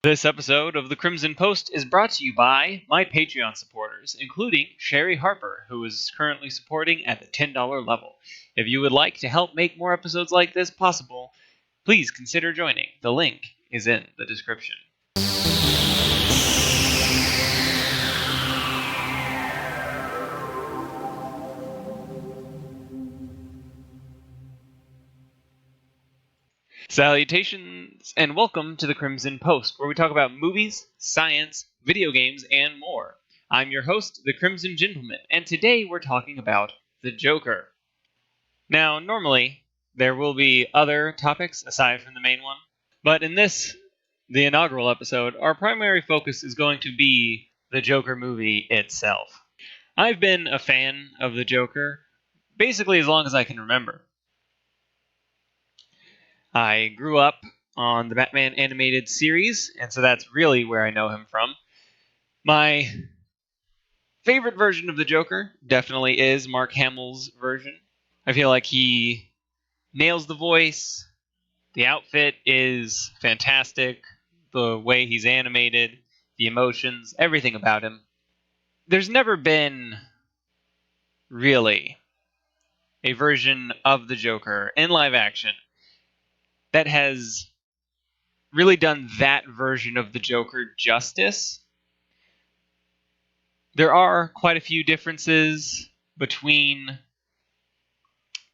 This episode of the Crimson Post is brought to you by my Patreon supporters, including Sherry Harper, who is currently supporting at the $10 level. If you would like to help make more episodes like this possible, please consider joining. The link is in the description. Salutations, and welcome to the Crimson Post, where we talk about movies, science, video games, and more. I'm your host, the Crimson Gentleman, and today we're talking about the Joker. Now, normally, there will be other topics aside from the main one, but in this, the inaugural episode, our primary focus is going to be the Joker movie itself. I've been a fan of the Joker basically as long as I can remember. I grew up on the Batman animated series, and so that's really where I know him from. My favorite version of the Joker definitely is Mark Hamill's version. I feel like he nails the voice. The outfit is fantastic. The way he's animated, the emotions, everything about him. There's never been, really, a version of the Joker in live action that has really done that version of the Joker justice. There are quite a few differences between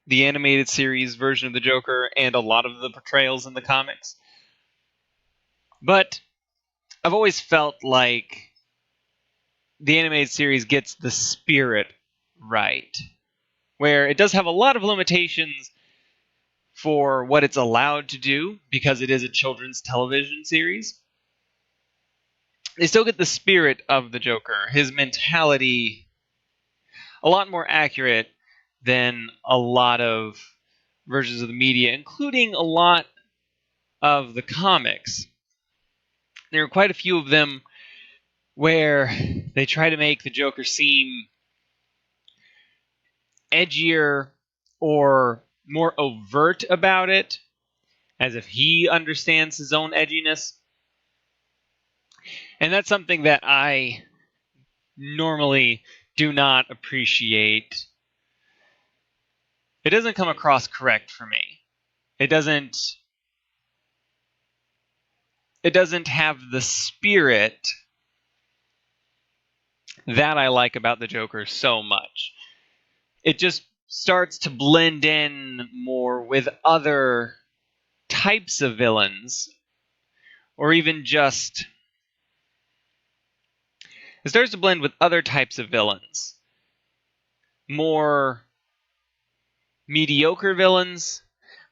the animated series version of the Joker and a lot of the portrayals in the comics. But I've always felt like the animated series gets the spirit right, where it does have a lot of limitations for what it's allowed to do because it is a children's television series. They still get the spirit of the Joker, his mentality, a lot more accurate than a lot of versions of the media, including a lot of the comics. There are quite a few of them where they try to make the Joker seem edgier or more overt about it, as if he understands his own edginess. And that's something that I normally do not appreciate. It doesn't come across correct for me. It doesn't have the spirit that I like about the Joker so much. It just starts to blend in more with other types of villains, or even just it starts to blend with other types of villains. More mediocre villains,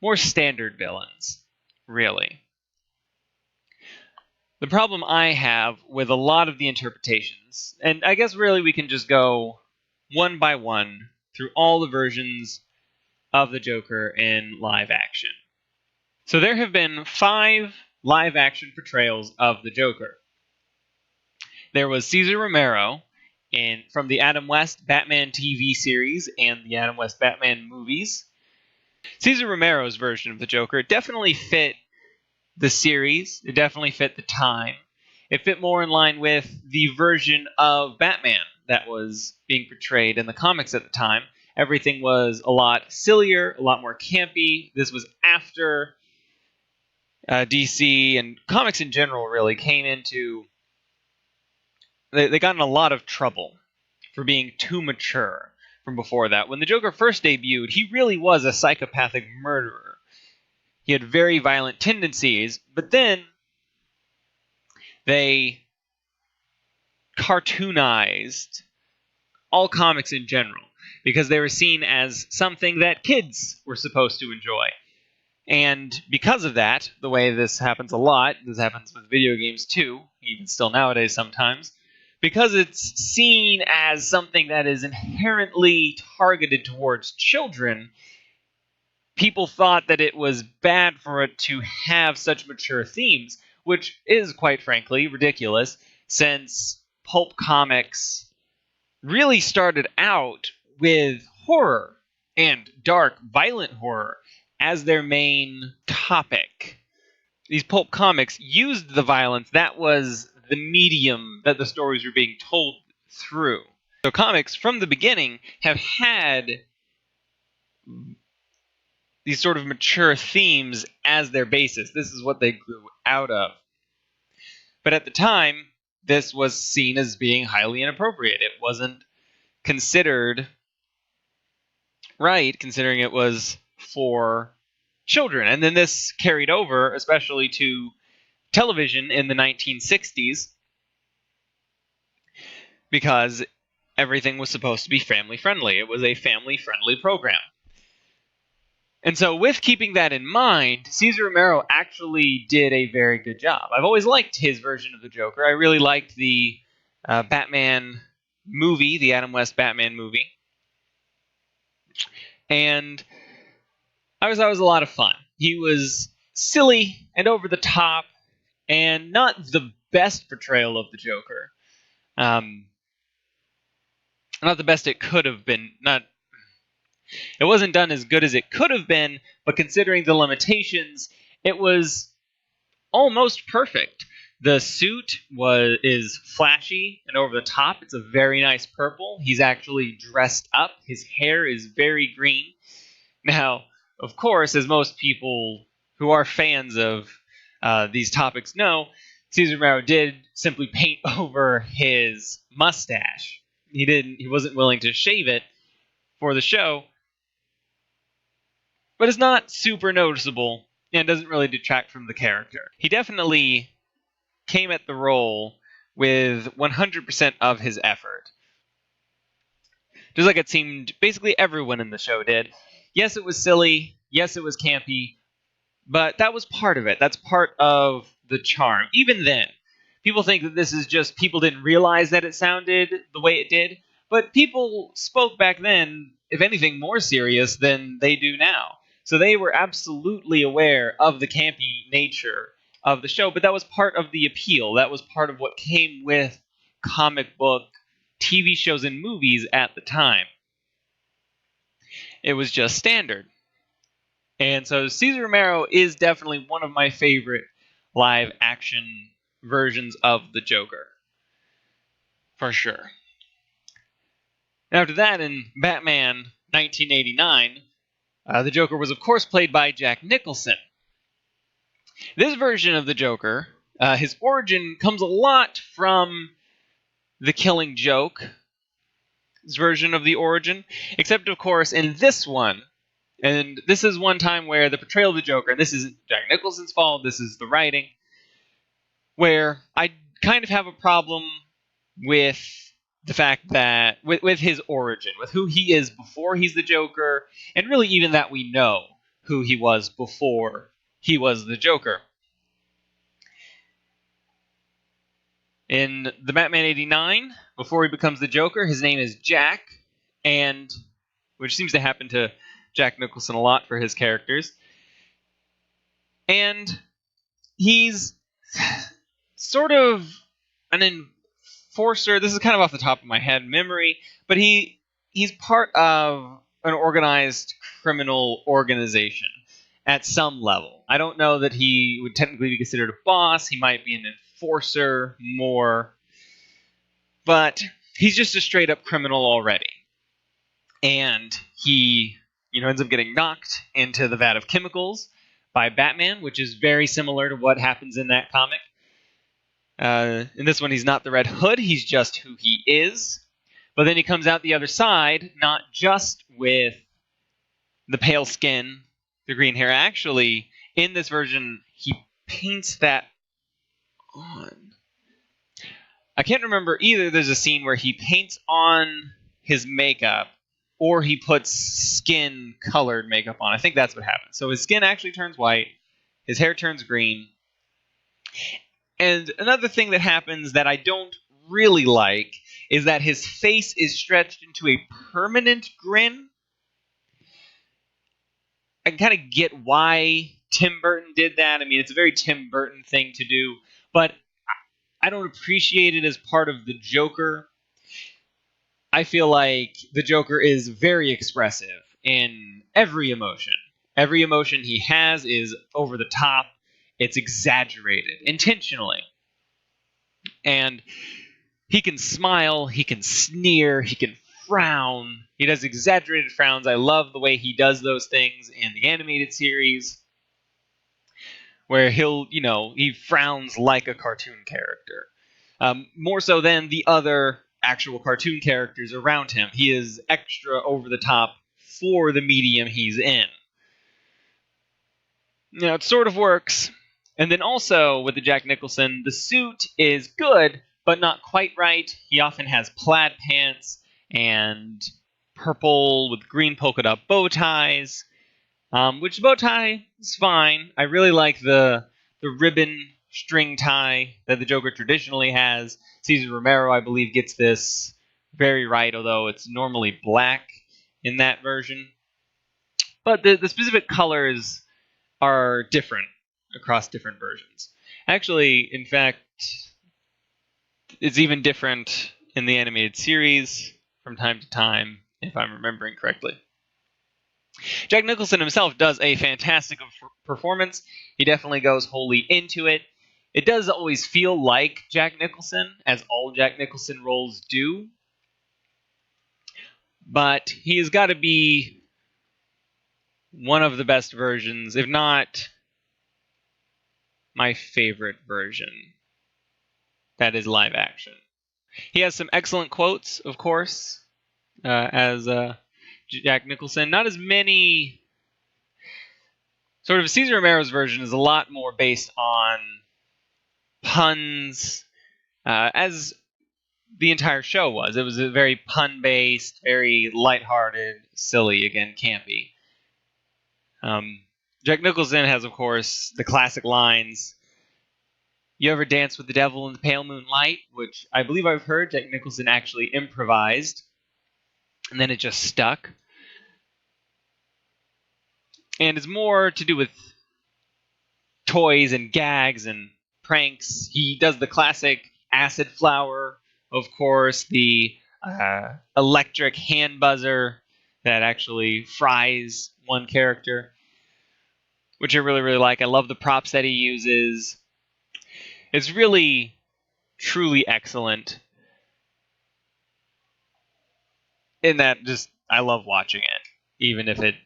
more standard villains, really. The problem I have with a lot of the interpretations, and I guess really we can just go one by one through all the versions of the Joker in live action. So there have been 5 live action portrayals of the Joker. There was Cesar Romero from the Adam West Batman TV series and the Adam West Batman movies. Cesar Romero's version of the Joker definitely fit the series. It definitely fit the time. It fit more in line with the version of Batman that was being portrayed in the comics at the time. Everything was a lot sillier, a lot more campy. This was after DC and comics in general really came into... They got in a lot of trouble for being too mature from before that. When the Joker first debuted, he really was a psychopathic murderer. He had very violent tendencies, but then they cartoonized all comics in general because they were seen as something that kids were supposed to enjoy. And because of that, the way this happens a lot, this happens with video games too, even still nowadays sometimes, because it's seen as something that is inherently targeted towards children, people thought that it was bad for it to have such mature themes, which is, quite frankly, ridiculous, since pulp comics really started out with horror and dark, violent horror as their main topic. these pulp comics used the violence. That was the medium that the stories were being told through. So comics from the beginning have had these sort of mature themes as their basis. This is what they grew out of. But at the time, this was seen as being highly inappropriate. It wasn't considered right, considering it was for children. And then this carried over, especially to television in the 1960s, because everything was supposed to be family friendly. It was a family friendly program. And so, with keeping that in mind, Cesar Romero actually did a very good job. I've always liked his version of the Joker. I really liked the Batman movie, the Adam West Batman movie. And I was a lot of fun. He was silly and over the top, and not the best portrayal of the Joker. Not the best it could have been. It wasn't done as good as it could have been, but considering the limitations, it was almost perfect. The suit is flashy and over the top. It's a very nice purple. He's actually dressed up. His hair is very green. Now, of course, as most people who are fans of these topics know, Cesar Romero did simply paint over his mustache. He wasn't willing to shave it for the show, but it's not super noticeable and doesn't really detract from the character. He definitely came at the role with 100% of his effort. Just like it seemed basically everyone in the show did. Yes, it was silly. Yes, it was campy. But that was part of it. That's part of the charm. Even then, people think that this is just people didn't realize that it sounded the way it did. But people spoke back then, if anything, more serious than they do now. So they were absolutely aware of the campy nature of the show. But that was part of the appeal. That was part of what came with comic book TV shows and movies at the time. It was just standard. And so Cesar Romero is definitely one of my favorite live action versions of the Joker. For sure. After that, in Batman 1989, the Joker was, of course, played by Jack Nicholson. This version of the Joker, his origin comes a lot from The Killing Joke, his version of the origin, except, of course, in this one, and this is one time where the portrayal of the Joker, and this isn't Jack Nicholson's fault, this is the writing, where I kind of have a problem with the fact that, with his origin, with who he is before he's the Joker, and really even that we know who he was before he was the Joker. In the Batman 89, before he becomes the Joker, his name is Jack, and which seems to happen to Jack Nicholson a lot for his characters. And he's sort of an enforcer. This is kind of off the top of my head memory, but he's part of an organized criminal organization at some level. I don't know that he would technically be considered a boss. He might be an enforcer more, but he's just a straight up criminal already. And he ends up getting knocked into the vat of chemicals by Batman, which is very similar to what happens in that comic. In this one, he's not the Red Hood, he's just who he is. But then he comes out the other side, not just with the pale skin, the green hair. Actually, in this version, he paints that on. I can't remember either. There's a scene where he paints on his makeup, or he puts skin-colored makeup on. I think that's what happens. So his skin actually turns white, his hair turns green. And another thing that happens that I don't really like is that his face is stretched into a permanent grin. I can kind of get why Tim Burton did that. I mean, it's a very Tim Burton thing to do, but I don't appreciate it as part of the Joker. I feel like the Joker is very expressive in every emotion. Every emotion he has is over the top, it's exaggerated intentionally. And he can smile, he can sneer, he can frown. He does exaggerated frowns. I love the way he does those things in the animated series, where he frowns like a cartoon character. More so than the other actual cartoon characters around him. He is extra over the top for the medium he's in. Now, it sort of works. And then also with the Jack Nicholson, the suit is good, but not quite right. He often has plaid pants and purple with green polka dot bow ties, which bow tie is fine. I really like the ribbon string tie that the Joker traditionally has. Cesar Romero, I believe, gets this very right, although it's normally black in that version. But the specific colors are different across different versions. Actually, in fact, it's even different in the animated series from time to time, if I'm remembering correctly. Jack Nicholson himself does a fantastic performance. He definitely goes wholly into it. It does always feel like Jack Nicholson, as all Jack Nicholson roles do. But he has got to be one of the best versions, if not my favorite version. That is live action. He has some excellent quotes, of course, as Jack Nicholson. Not as many. Sort of Cesar Romero's version is a lot more based on puns, as the entire show was. It was a very pun-based, very lighthearted, silly, again, campy. Jack Nicholson has, of course, the classic lines, "You ever dance with the devil in the pale moonlight?" which I believe I've heard Jack Nicholson actually improvised, and then it just stuck. And it's more to do with toys and gags and pranks. He does the classic acid flower, of course, the electric hand buzzer that actually fries one character, which I really, really like. I love the props that he uses. It's really, truly excellent. In that, I love watching it, even if it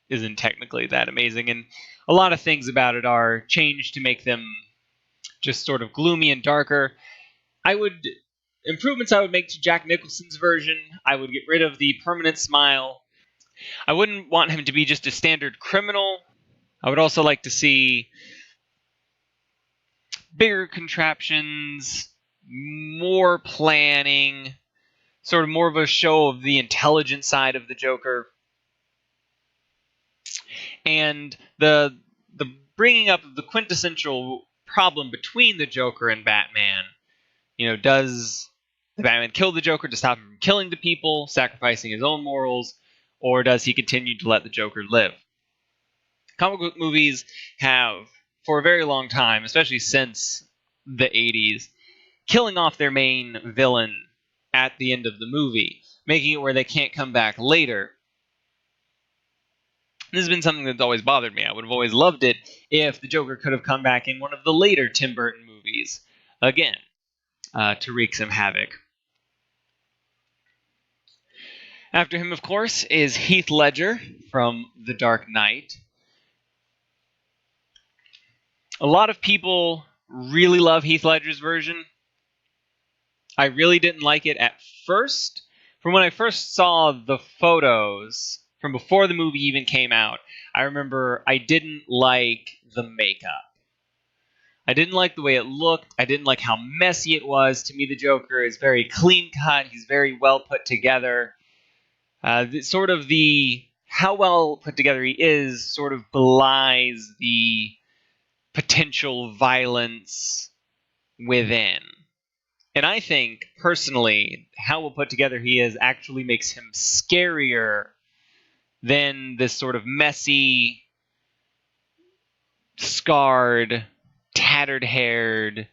isn't technically that amazing. And a lot of things about it are changed to make them just sort of gloomy and darker. Improvements I would make to Jack Nicholson's version, I would get rid of the permanent smile. I wouldn't want him to be just a standard criminal. I would also like to see bigger contraptions, more planning, sort of more of a show of the intelligent side of the Joker. And the bringing up of the quintessential problem between the Joker and Batman. Does the Batman kill the Joker to stop him from killing the people, sacrificing his own morals, or does he continue to let the Joker live? Comic book movies have, for a very long time, especially since the 80s, killing off their main villain at the end of the movie, making it where they can't come back later. This has been something that's always bothered me. I would have always loved it if the Joker could have come back in one of the later Tim Burton movies again, to wreak some havoc. After him, of course, is Heath Ledger from The Dark Knight. A lot of people really love Heath Ledger's version. I really didn't like it at first. From when I first saw the photos from before the movie even came out, I remember I didn't like the makeup. I didn't like the way it looked. I didn't like how messy it was. To me, the Joker is very clean cut. He's very well put together. How well put together he is sort of belies the potential violence within. And I think, personally, how well put together he is actually makes him scarier than this sort of messy, scarred, tattered-haired,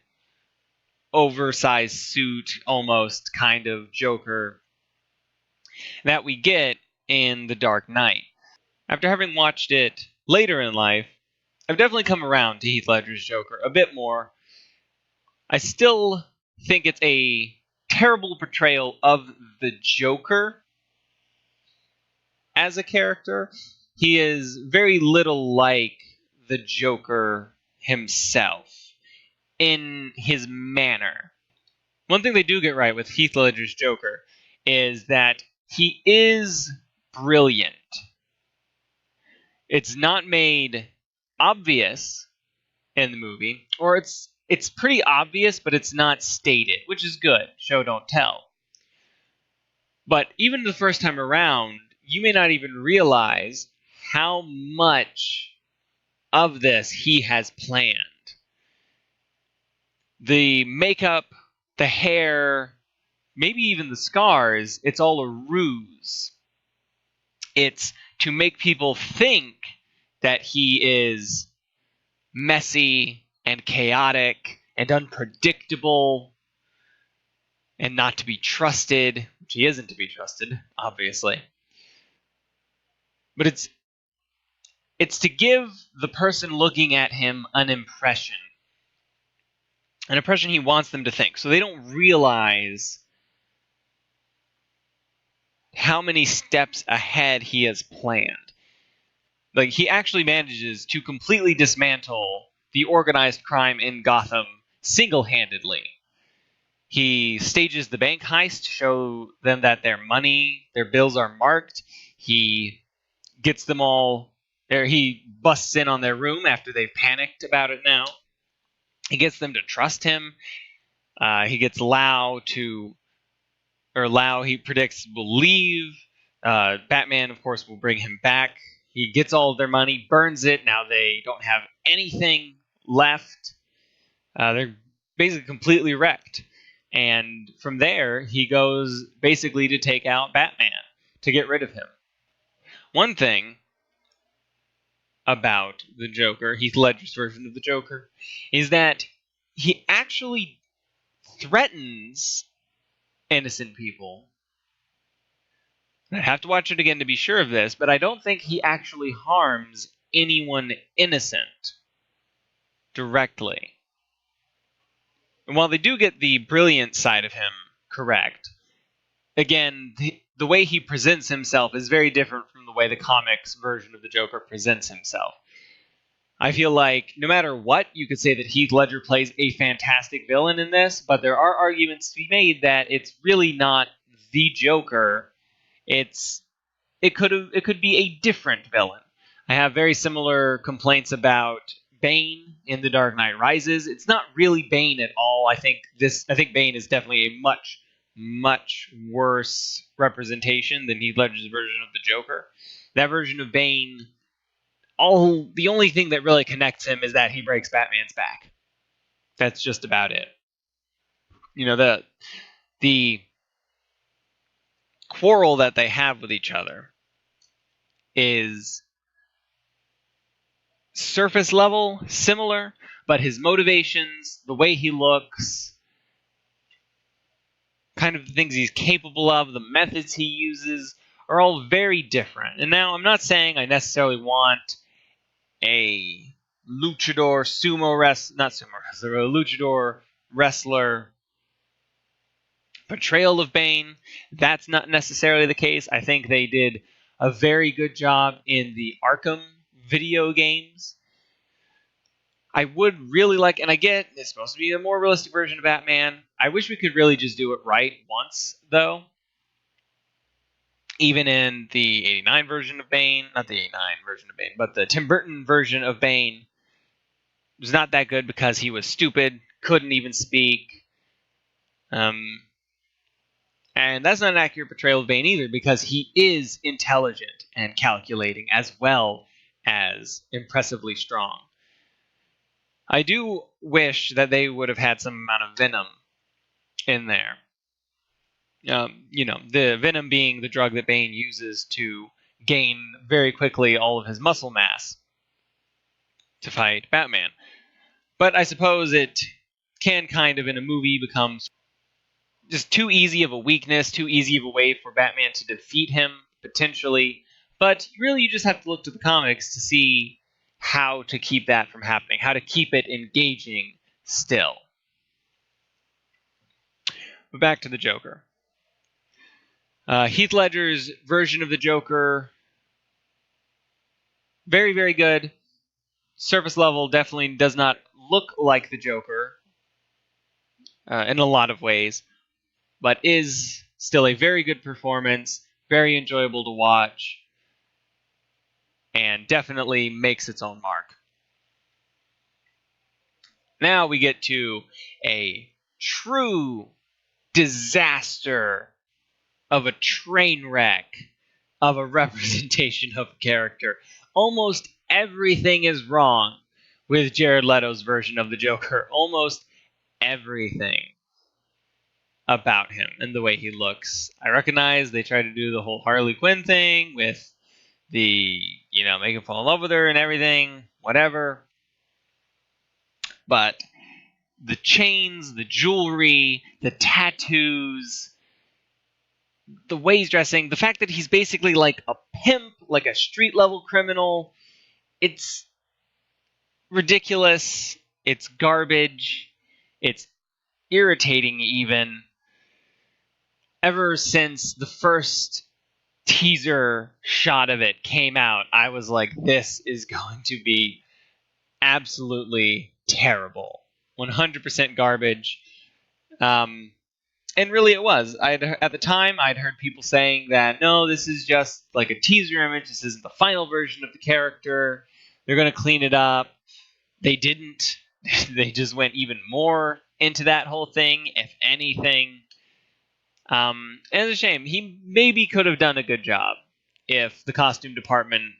oversized suit almost kind of Joker that we get in The Dark Knight. After having watched it later in life, I've definitely come around to Heath Ledger's Joker a bit more. I still think it's a terrible portrayal of the Joker as a character. He is very little like the Joker himself in his manner. One thing they do get right with Heath Ledger's Joker is that he is brilliant. It's not made obvious in the movie, or it's pretty obvious, but it's not stated, which is good. Show don't tell. But even the first time around, you may not even realize how much of this he has planned. The makeup, the hair, maybe even the scars, it's all a ruse. It's to make people think that he is messy and chaotic and unpredictable and not to be trusted, which he isn't to be trusted, obviously. But it's to give the person looking at him an impression he wants them to think, so they don't realize how many steps ahead he has planned. Like, he actually manages to completely dismantle the organized crime in Gotham single-handedly. He stages the bank heist to show them that their bills are marked. He gets them all there. He busts in on their room after they've panicked about it now. He gets them to trust him. He gets Lau, he predicts, will leave. Batman, of course, will bring him back. He gets all of their money, burns it. Now they don't have anything left. They're basically completely wrecked. And from there, he goes basically to take out Batman, to get rid of him. One thing about the Joker, Heath Ledger's version of the Joker, is that he actually threatens innocent people. I have to watch it again to be sure of this, but I don't think he actually harms anyone innocent directly. And while they do get the brilliant side of him correct, again, the way he presents himself is very different from the way the comics version of the Joker presents himself. I feel like no matter what, you could say that Heath Ledger plays a fantastic villain in this, but there are arguments to be made that it's really not the Joker. It could be a different villain. I have very similar complaints about Bane in The Dark Knight Rises. It's not really Bane at all. I think Bane is definitely a much, much worse representation than Heath Ledger's version of the Joker. That version of Bane, the only thing that really connects him is that he breaks Batman's back. That's just about it. You know, the quarrel that they have with each other is surface level, similar, but his motivations, the way he looks, kind of the things he's capable of, the methods he uses, are all very different. And now I'm not saying I necessarily want a luchador a luchador wrestler portrayal of Bane. That's not necessarily the case. I think they did a very good job in the Arkham video games. I would really like, and I get it's supposed to be a more realistic version of Batman. I wish we could really just do it right once, though. Even in the 89 version of Bane, not the 89 version of Bane, but the Tim Burton version of Bane was not that good because he was stupid, couldn't even speak. And that's not an accurate portrayal of Bane either, because he is intelligent and calculating as well as impressively strong. I do wish that they would have had some amount of venom in there. The venom being the drug that Bane uses to gain very quickly all of his muscle mass to fight Batman. But I suppose it can kind of, in a movie, become just too easy of a weakness, too easy of a way for Batman to defeat him, potentially. But really, you just have to look to the comics to see how to keep that from happening, how to keep it engaging still. But back to the Joker. Heath Ledger's version of the Joker, very, very good. Surface level definitely does not look like the Joker in a lot of ways, but is still a very good performance, very enjoyable to watch, and definitely makes its own mark. Now we get to a true disaster of a train wreck of a representation of a character. Almost everything is wrong with Jared Leto's version of the Joker. Almost everything about him and the way he looks. I recognize they try to do the whole Harley Quinn thing with the, make him fall in love with her and everything, whatever. But the chains, the jewelry, the tattoos, the way he's dressing, the fact that he's basically like a pimp, like a street level criminal, it's ridiculous. It's garbage. It's irritating even. Ever since the first teaser shot of it came out, I was like, this is going to be absolutely terrible. 100% garbage. And really it was. At the time, I'd heard people saying that, no, this is just like a teaser image. This isn't the final version of the character. They're going to clean it up. They didn't. They just went even more into that whole thing, if anything. And it's a shame. He maybe could have done a good job if the costume department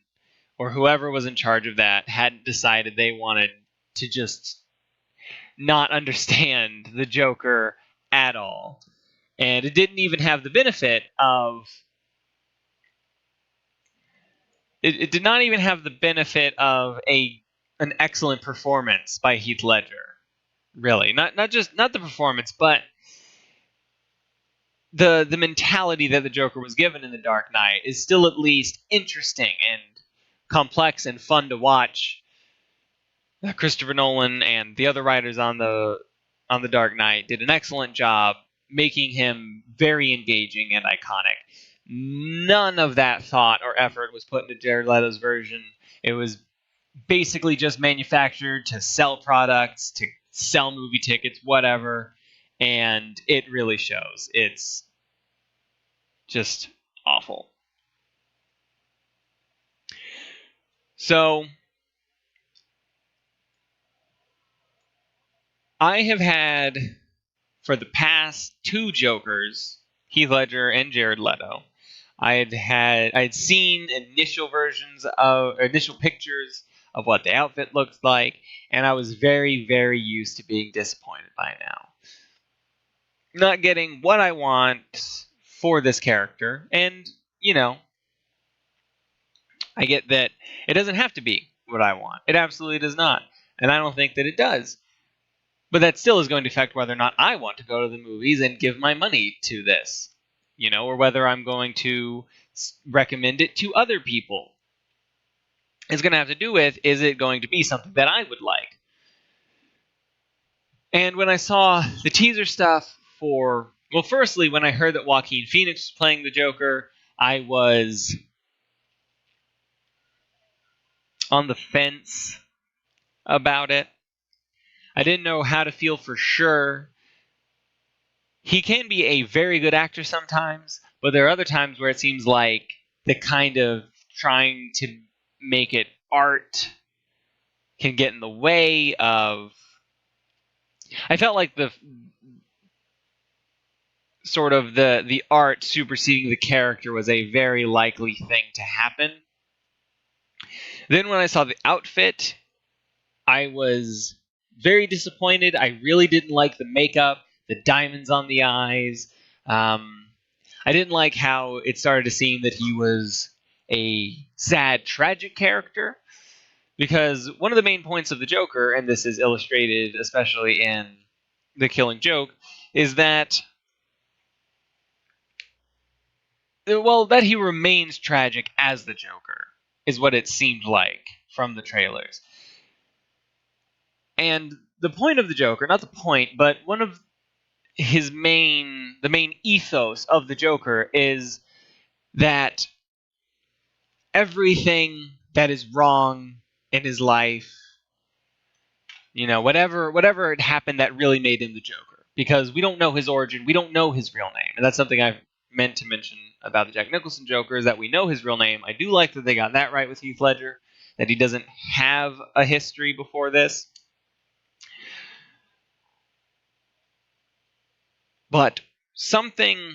or whoever was in charge of that hadn't decided they wanted to just not understand the Joker at all. And it didn't even have the benefit of... It did not even have the benefit of an excellent performance by Heath Ledger. Really. Not the performance, but the mentality that the Joker was given in The Dark Knight is still at least interesting and complex and fun to watch. Christopher Nolan and the other writers on The Dark Knight did an excellent job making him very engaging and iconic. None of that thought or effort was put into Jared Leto's version. It was basically just manufactured to sell products, to sell movie tickets, whatever, and it really shows. It's just awful. So, I have had, for the past two Jokers, Heath Ledger and Jared Leto, I'd seen initial pictures of what the outfit looked like, and I was very, very used to being disappointed by now. Not getting what I want for this character, and, I get that it doesn't have to be what I want. It absolutely does not, and I don't think that it does. But that still is going to affect whether or not I want to go to the movies and give my money to this, or whether I'm going to recommend it to other people. It's going to have to do with, is it going to be something that I would like? And when I saw the teaser stuff firstly, when I heard that Joaquin Phoenix was playing the Joker, I was on the fence about it. I didn't know how to feel for sure. He can be a very good actor sometimes, but there are other times where it seems like the kind of trying to make it art can get in the way of... I felt like the art superseding the character was a very likely thing to happen. Then when I saw the outfit, I was very disappointed. I really didn't like the makeup, the diamonds on the eyes. I didn't like how it started to seem that he was a sad, tragic character. Because one of the main points of the Joker, and this is illustrated especially in The Killing Joke, is that he remains tragic as the Joker, is what it seemed like. from the trailers. And the point of the Joker, not the point, but one of the main ethos of the Joker is that everything that is wrong in his life, whatever had happened that really made him the Joker, because we don't know his origin, we don't know his real name, and that's something I've meant to mention about the Jack Nicholson Joker, is that we know his real name. I do like that they got that right with Heath Ledger, that he doesn't have a history before this. But the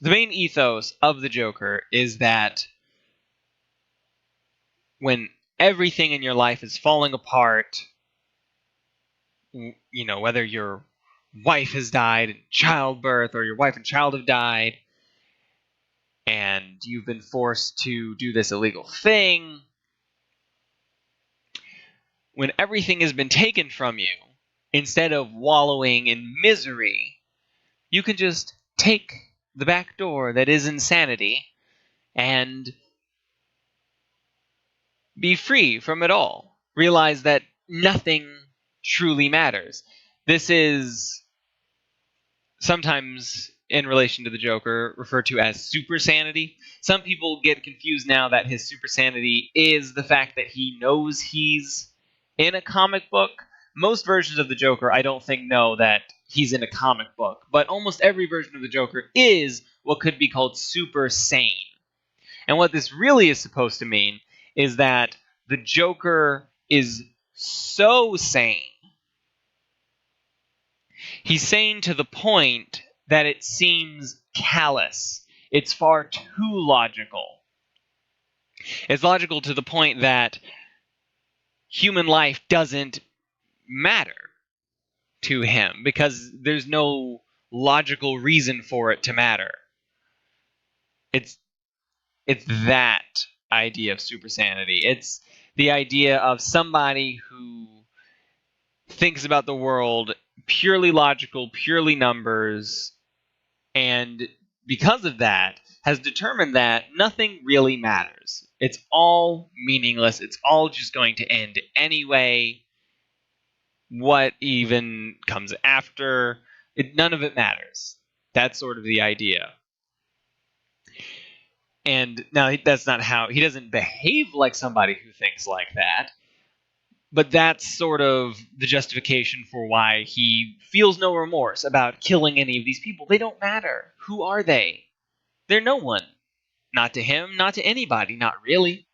main ethos of the Joker is that when everything in your life is falling apart, whether your wife has died in childbirth or your wife and child have died, and you've been forced to do this illegal thing, when everything has been taken from you, instead of wallowing in misery, you can just take the back door that is insanity and be free from it all. Realize that nothing truly matters. This is sometimes, in relation to the Joker, referred to as super sanity. Some people get confused now that his super sanity is the fact that he knows he's in a comic book. Most versions of the Joker, I don't think, know that he's in a comic book, but almost every version of the Joker is what could be called super sane. And what this really is supposed to mean is that the Joker is so sane. He's sane to the point that it seems callous. It's far too logical. It's logical to the point that human life doesn't matter to him because there's no logical reason for it to matter. It's that idea of super sanity. It's the idea of somebody who thinks about the world purely logical, purely numbers, and because of that has determined that nothing really matters. It's all meaningless. It's all just going to end anyway. What even comes after, none of it matters. That's sort of the idea. And now that's not how, he doesn't behave like somebody who thinks like that, but that's sort of the justification for why he feels no remorse about killing any of these people. They don't matter. Who are they? They're no one. Not to him, not to anybody, not really.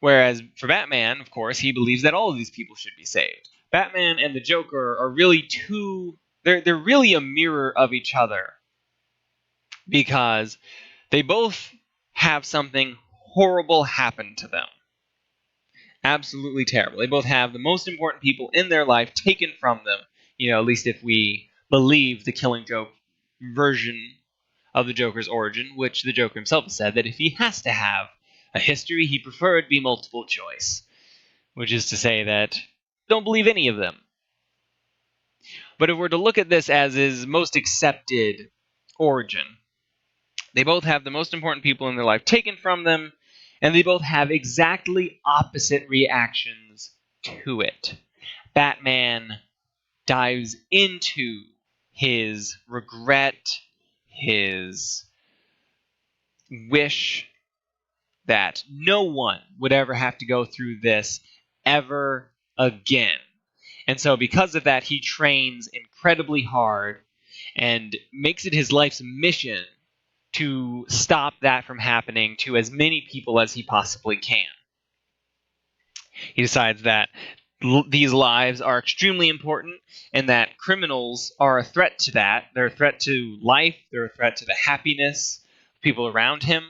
Whereas for Batman, of course, he believes that all of these people should be saved. Batman and the Joker are really they're really a mirror of each other, because they both have something horrible happen to them. Absolutely terrible. They both have the most important people in their life taken from them, at least if we believe the Killing Joke version of the Joker's origin, which the Joker himself has said that if he has to have a history, he preferred be multiple choice, which is to say that don't believe any of them. But if we're to look at this as his most accepted origin, they both have the most important people in their life taken from them, and they both have exactly opposite reactions to it. Batman dives into his regret, his wish that no one would ever have to go through this ever again. And so because of that, he trains incredibly hard and makes it his life's mission to stop that from happening to as many people as he possibly can. He decides that these lives are extremely important and that criminals are a threat to that. They're a threat to life. They're a threat to the happiness of people around him.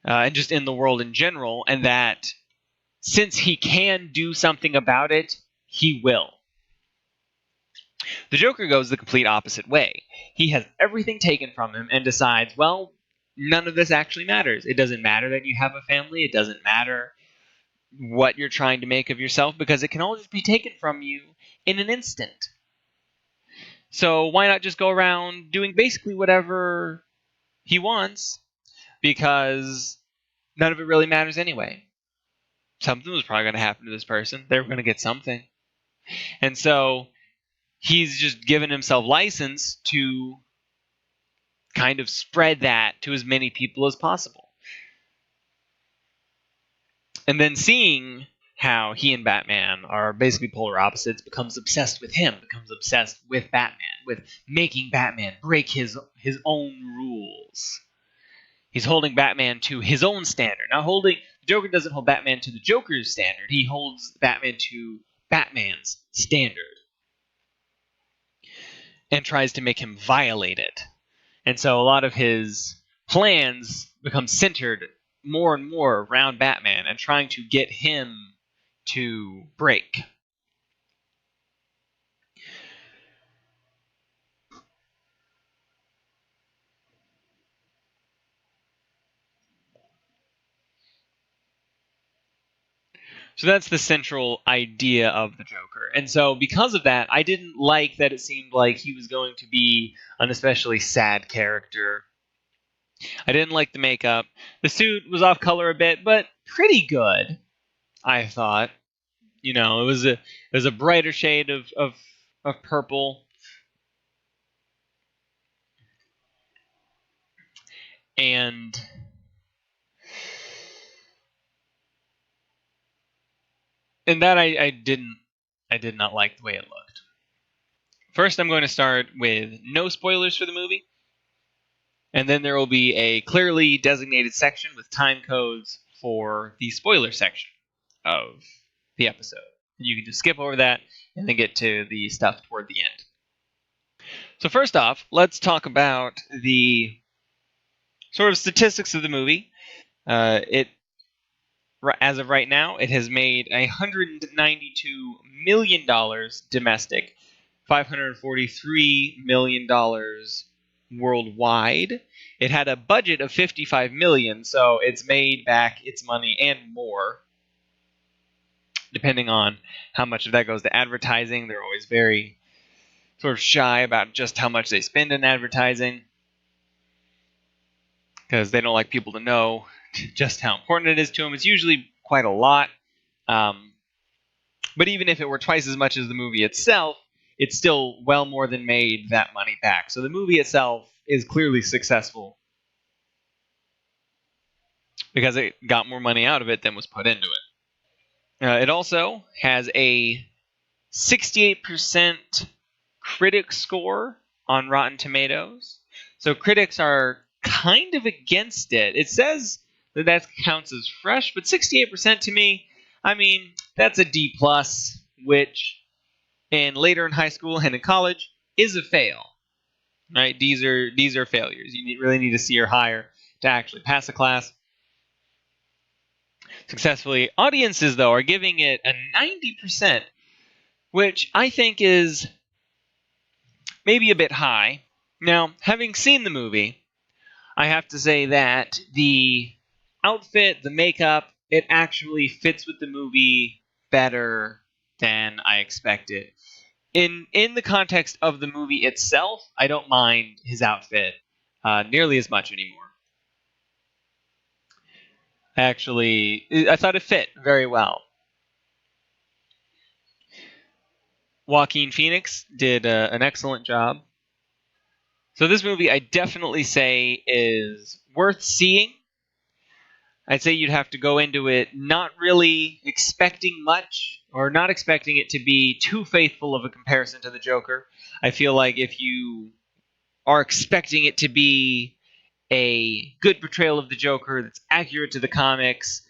And just in the world in general, and that since he can do something about it, he will. The Joker goes the complete opposite way. He has everything taken from him and decides, well, none of this actually matters. It doesn't matter that you have a family. It doesn't matter what you're trying to make of yourself, because it can all just be taken from you in an instant. So why not just go around doing basically whatever he wants, because none of it really matters anyway. Something was probably going to happen to this person. They were going to get something. And so he's just given himself license to kind of spread that to as many people as possible. And then seeing how he and Batman are basically polar opposites, becomes obsessed with him, becomes obsessed with Batman, with making Batman break his own rules. He's holding Batman to his own standard. Now, the Joker doesn't hold Batman to the Joker's standard. He holds Batman to Batman's standard and tries to make him violate it. And so a lot of his plans become centered more and more around Batman and trying to get him to break. So that's the central idea of the Joker. And so because of that, I didn't like that it seemed like he was going to be an especially sad character. I didn't like the makeup. The suit was off color a bit, but pretty good, I thought. You know, it was a brighter shade of purple. And that I did not like the way it looked. First, I'm going to start with no spoilers for the movie, and then there will be a clearly designated section with time codes for the spoiler section of the episode. You can just skip over that and then get to the stuff toward the end. So first off, let's talk about the sort of statistics of the movie. As of right now, it has made $192 million domestic, $543 million worldwide. It had a budget of $55 million, so it's made back its money and more, depending on how much of that goes to advertising. They're always very sort of shy about just how much they spend in advertising, because they don't like people to know just how important it is to them. It's usually quite a lot. But even if it were twice as much as the movie itself, it's still well more than made that money back. So the movie itself is clearly successful because it got more money out of it than was put into it. It also has a 68% critic score on Rotten Tomatoes. So critics are kind of against it. It says that counts as fresh, but 68% to me, I mean, that's a D+, which later in high school and in college is a fail. Right? These are failures. You really need to see or higher to actually pass a class successfully. Audiences, though, are giving it a 90%, which I think is maybe a bit high. Now, having seen the movie, I have to say that the outfit, the makeup, it actually fits with the movie better than I expected. In the context of the movie itself, I don't mind his outfit nearly as much anymore. Actually, I thought it fit very well. Joaquin Phoenix did an excellent job. So this movie, I definitely say, is worth seeing. I'd say you'd have to go into it not really expecting much, or not expecting it to be too faithful of a comparison to the Joker. I feel like if you are expecting it to be a good portrayal of the Joker that's accurate to the comics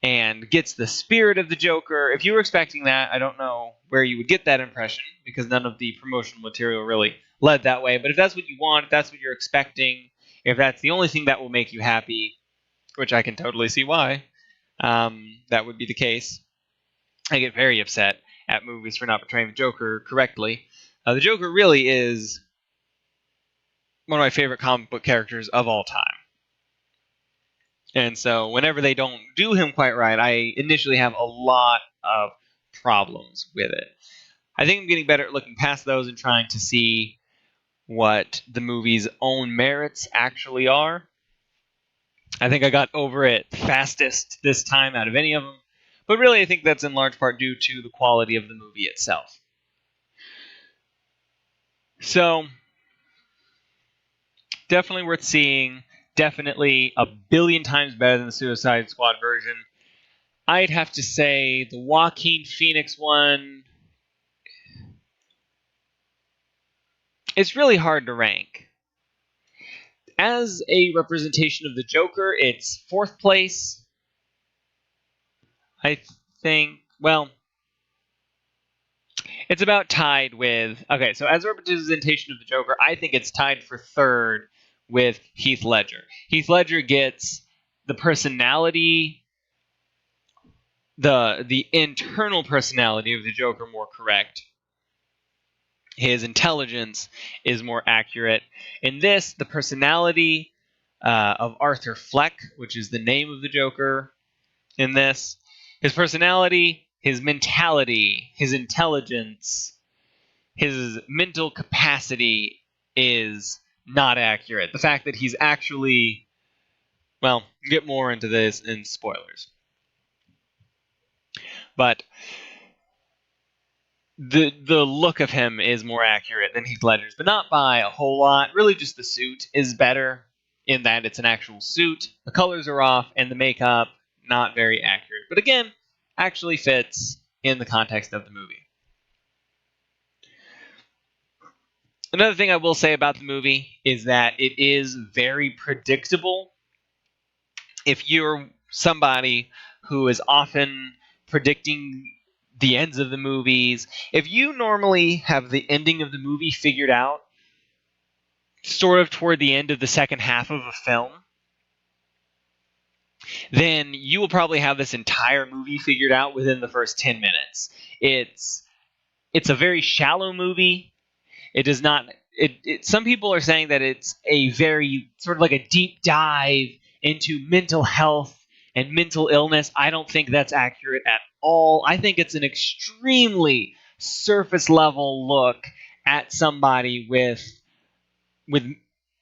and gets the spirit of the Joker, if you were expecting that, I don't know where you would get that impression, because none of the promotional material really led that way. But if that's what you want, if that's what you're expecting, if that's the only thing that will make you happy, which I can totally see why, that would be the case. I get very upset at movies for not portraying the Joker correctly. The Joker really is one of my favorite comic book characters of all time. And so whenever they don't do him quite right, I initially have a lot of problems with it. I think I'm getting better at looking past those and trying to see what the movie's own merits actually are. I think I got over it fastest this time out of any of them. But really, I think that's in large part due to the quality of the movie itself. So, definitely worth seeing. Definitely a billion times better than the Suicide Squad version. I'd have to say the Joaquin Phoenix one, it's really hard to rank. As a representation of the Joker, it's fourth place. I think, well, it's about tied with. Okay, so as a representation of the Joker, I think it's tied for third with Heath Ledger. Heath Ledger gets the personality, the internal personality of the Joker more correct. His intelligence is more accurate. In this, the personality of Arthur Fleck, which is the name of the Joker in this, his personality, his mentality, his intelligence, his mental capacity is not accurate. The fact that he's actually, well, get more into this in spoilers. But the look of him is more accurate than Heath Ledger's, but not by a whole lot. Really, just the suit is better in that it's an actual suit. The colors are off, and the makeup not very accurate. But again, actually fits in the context of the movie. Another thing I will say about the movie is that it is very predictable. If you're somebody who is often predicting the ends of the movies, if you normally have the ending of the movie figured out sort of toward the end of the second half of a film, then you will probably have this entire movie figured out within the first 10 minutes. It's a very shallow movie. It does not. Some people are saying that it's a very sort of like a deep dive into mental health and mental illness. I don't think that's accurate at all. I think it's an extremely surface level look at somebody with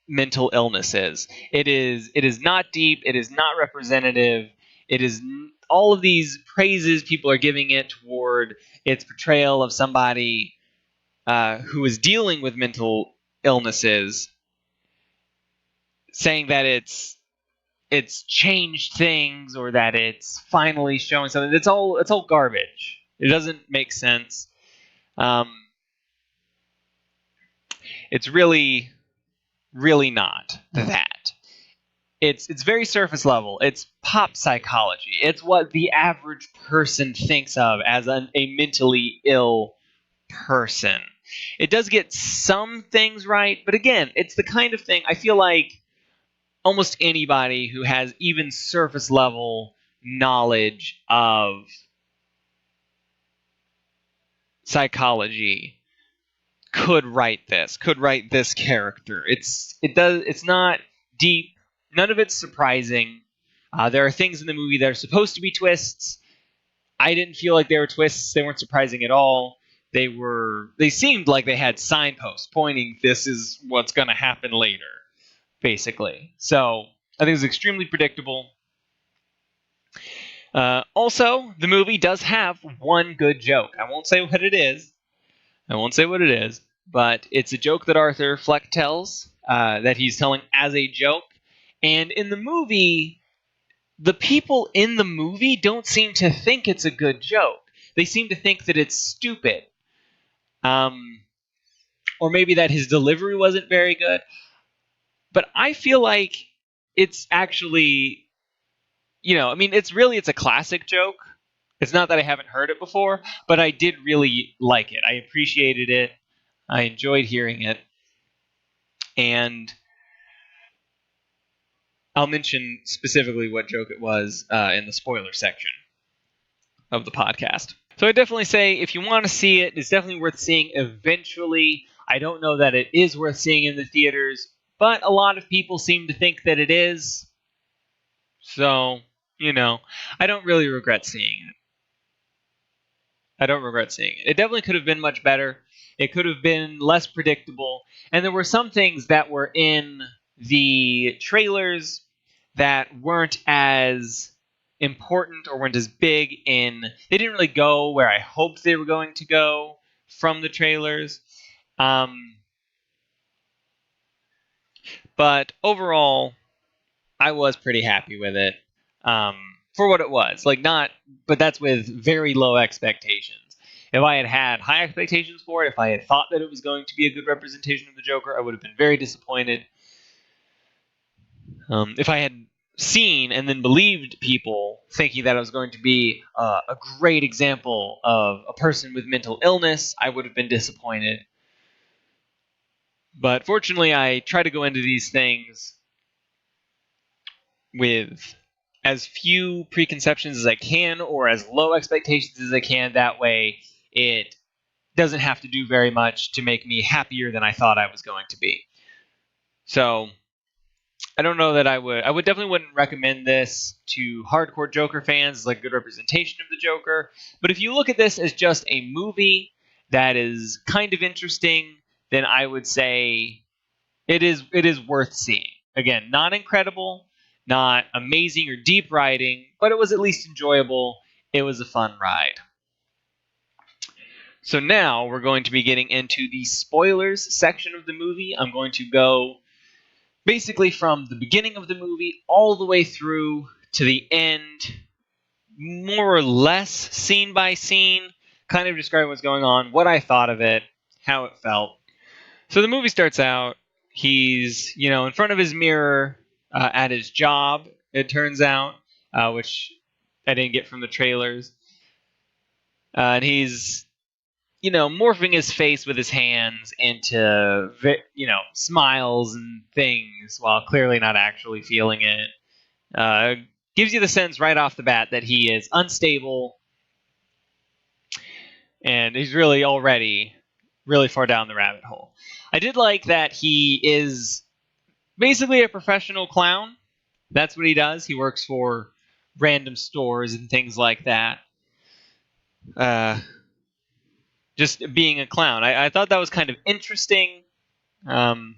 mental illnesses. It is not deep. It is not representative. It is all of these praises people are giving it toward its portrayal of somebody who is dealing with mental illnesses, saying that it's changed things or that it's finally showing something. It's all garbage. It doesn't make sense. It's really not that. It's very surface level. It's pop psychology. It's what the average person thinks of as a mentally ill person. It does get some things right, but again, it's the kind of thing I feel like almost anybody who has even surface level knowledge of psychology could write this character. It's not deep. None of it's surprising. There are things in the movie that are supposed to be twists. I didn't feel like they were twists. They weren't surprising at all. They seemed like they had signposts pointing this is what's going to happen later, basically. So I think it's extremely predictable. Also, the movie does have one good joke. I won't say what it is. But it's a joke that Arthur Fleck tells, that he's telling as a joke. And in the movie, the people in the movie don't seem to think it's a good joke. They seem to think that it's stupid. Or maybe that his delivery wasn't very good. But I feel like it's actually, it's a classic joke. It's not that I haven't heard it before, but I did really like it. I appreciated it. I enjoyed hearing it. And I'll mention specifically what joke it was in the spoiler section of the podcast. So I definitely say if you want to see it, it's definitely worth seeing eventually. I don't know that it is worth seeing in the theaters, but a lot of people seem to think that it is. So, I don't really regret seeing it. It definitely could have been much better. It could have been less predictable. And there were some things that were in the trailers that weren't as important or weren't as big they didn't really go where I hoped they were going to go from the trailers. But overall, I was pretty happy with it for what it was. But that's with very low expectations. If I had had high expectations for it, if I had thought that it was going to be a good representation of the Joker, I would have been very disappointed. If I had seen and then believed people thinking that it was going to be a great example of a person with mental illness, I would have been disappointed. But fortunately, I try to go into these things with as few preconceptions as I can, or as low expectations as I can. That way, it doesn't have to do very much to make me happier than I thought I was going to be. So, I don't know that I would definitely wouldn't recommend this to hardcore Joker fans as like a good representation of the Joker. But if you look at this as just a movie that is kind of interesting, then I would say it is worth seeing. Again, not incredible, not amazing or deep writing, but it was at least enjoyable. It was a fun ride. So now we're going to be getting into the spoilers section of the movie. I'm going to go basically from the beginning of the movie all the way through to the end, more or less scene by scene, kind of describe what's going on, what I thought of it, how it felt. So the movie starts out, he's, in front of his mirror at his job, it turns out, which I didn't get from the trailers. And he's, morphing his face with his hands into, smiles and things while clearly not actually feeling it. Gives you the sense right off the bat that he is unstable and he's really already really far down the rabbit hole. I did like that he is basically a professional clown. That's what he does. He works for random stores and things like that. Just being a clown. I thought that was kind of interesting. You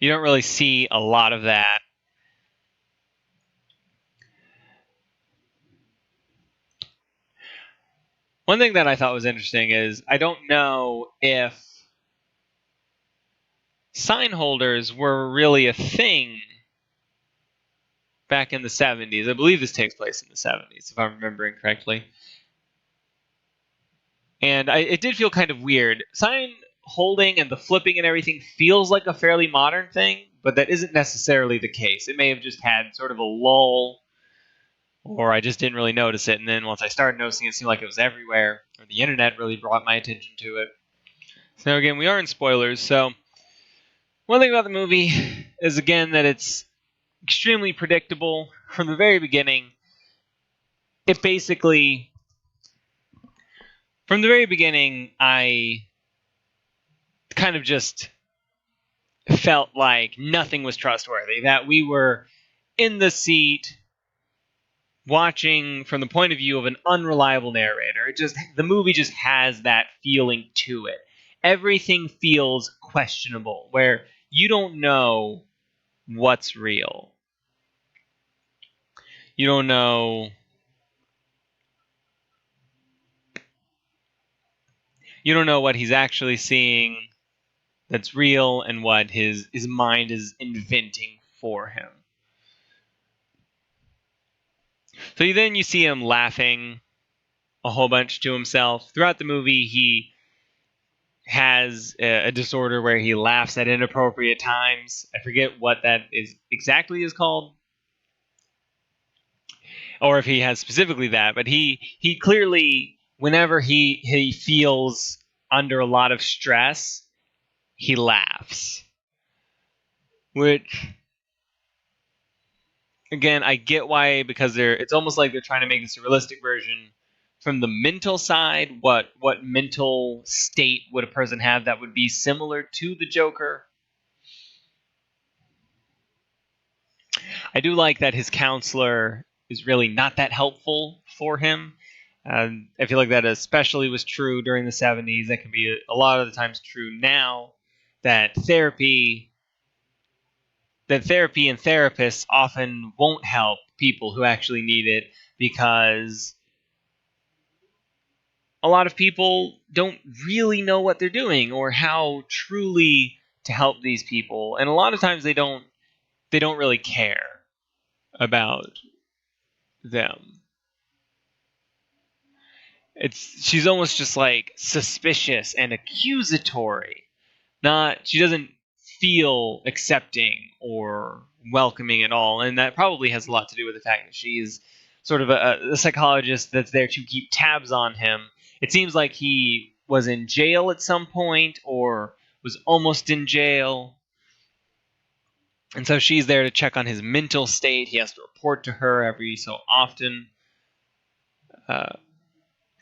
don't really see a lot of that. One thing that I thought was interesting is I don't know if sign holders were really a thing back in the 70s. I believe this takes place in the 70s, if I'm remembering correctly. And it did feel kind of weird. Sign holding and the flipping and everything feels like a fairly modern thing, but that isn't necessarily the case. It may have just had sort of a lull, or I just didn't really notice it. And then once I started noticing it, seemed like it was everywhere, or the internet really brought my attention to it. So again, we are in spoilers. So one thing about the movie is, again, that it's extremely predictable from the very beginning. It basically, from the very beginning, I kind of just felt like nothing was trustworthy, that we were in the seat watching from the point of view of an unreliable narrator. The movie just has that feeling to it. Everything feels questionable, where you don't know what's real. You don't know what he's actually seeing that's real and what his mind is inventing for him. So you see him laughing a whole bunch to himself. Throughout the movie, he has a disorder where he laughs at inappropriate times. I forget what that is called, or if he has specifically that, but he clearly, whenever he feels under a lot of stress, he laughs. Which, again, I get why, because it's almost like they're trying to make this a realistic version. From the mental side, what mental state would a person have that would be similar to the Joker? I do like that his counselor is really not that helpful for him. I feel like that especially was true during the 70s. That can be a lot of the times true now, that therapy that therapy and therapists often won't help people who actually need it, because a lot of people don't really know what they're doing or how truly to help these people, and a lot of times they don't really care about them. She's almost just like suspicious and accusatory. She doesn't feel accepting or welcoming at all, and that probably has a lot to do with the fact that she's sort of a psychologist that's there to keep tabs on him. It seems like he was in jail at some point or was almost in jail, and so she's there to check on his mental state. He has to report to her every so often for